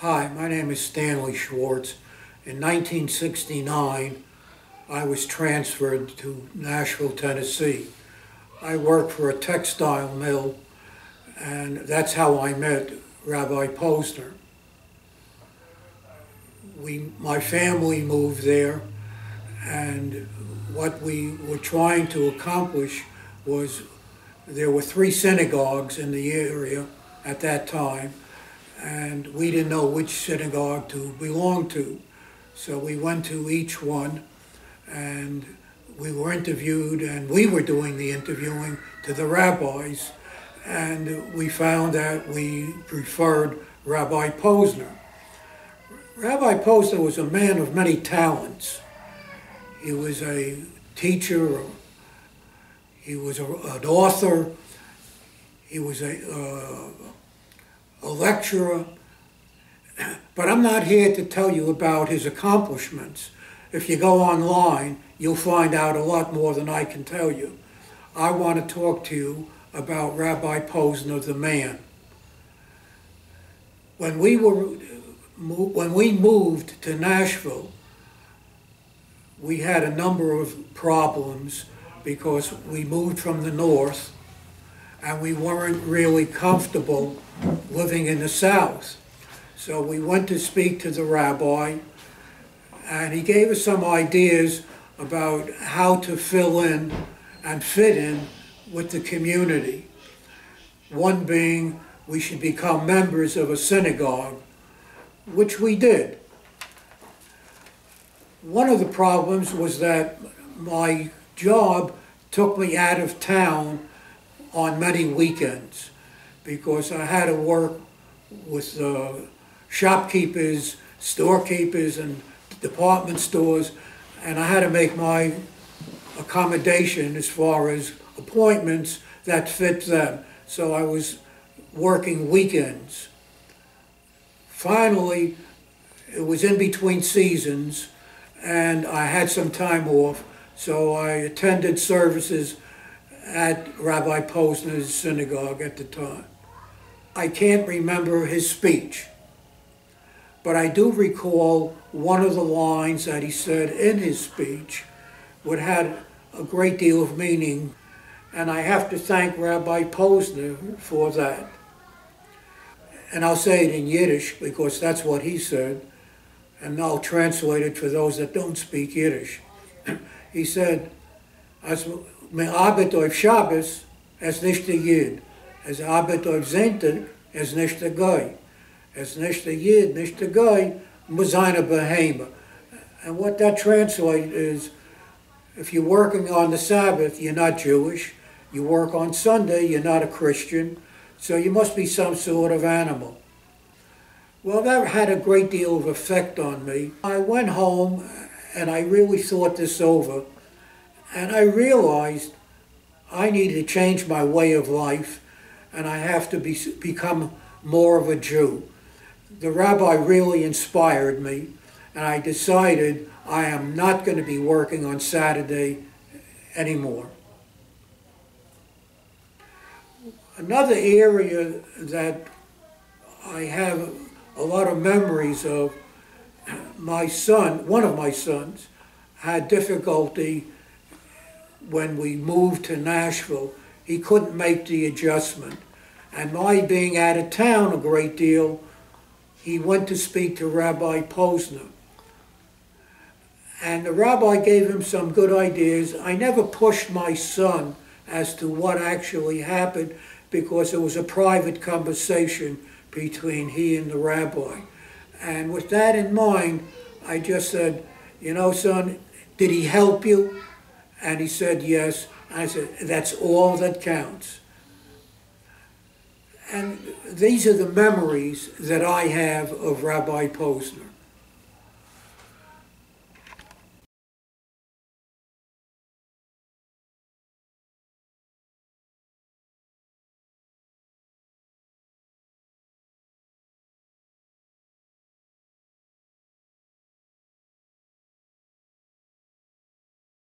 Hi, my name is Stanley Schwartz. In 1969, I was transferred to Nashville, Tennessee. I worked for a textile mill, and that's how I met Rabbi Posner. My family moved there, and what we were trying to accomplish was there were 3 synagogues in the area at that time, and we didn't know which synagogue to belong to. So we went to each one, and we were interviewed, and we were doing the interviewing to the rabbis, and we found that we preferred Rabbi Posner. Rabbi Posner was a man of many talents. He was a teacher, he was an author, he was a lecturer, but I'm not here to tell you about his accomplishments. If you go online, you'll find out a lot more than I can tell you. I want to talk to you about Rabbi Posner, the man. When we moved to Nashville, we had a number of problems because we moved from the north and we weren't really comfortable living in the south. So we went to speak to the rabbi, and he gave us some ideas about how to fill in and fit in with the community. One being we should become members of a synagogue, which we did. One of the problems was that my job took me out of town on many weekends because I had to work with shopkeepers, storekeepers, and department stores, and I had to make my accommodation as far as appointments that fit them. So I was working weekends. Finally, it was in between seasons, and I had some time off, so I attended services at Rabbi Posner's synagogue at the time. I can't remember his speech, but I do recall one of the lines that he said in his speech, which had a great deal of meaning, and I have to thank Rabbi Posner for that. And I'll say it in Yiddish because that's what he said, and I'll translate it for those that don't speak Yiddish. He said, "As me arbeit auf Shabbos, es nicht der Yid. As arbeit auf Sonntag, es nicht der Goy. As nicht der Yid, nicht der Goy, muss eine Behema." And what that translates is, if you're working on the Sabbath, you're not Jewish. You work on Sunday, you're not a Christian. So you must be some sort of animal. Well, that had a great deal of effect on me. I went home and I really thought this over, and I realized I needed to change my way of life, and I have to become more of a Jew. The rabbi really inspired me, and I decided I am not going to be working on Saturday anymore. Another area that I have a lot of memories of, my son, one of my sons, had difficulty when we moved to Nashville. He couldn't make the adjustment. And my being out of town a great deal, he went to speak to Rabbi Posner. And the rabbi gave him some good ideas. I never pushed my son as to what actually happened because it was a private conversation between he and the rabbi. And with that in mind, I just said, "You know, son, did he help you?" And he said, "Yes." I said, "That's all that counts." And these are the memories that I have of Rabbi Posner.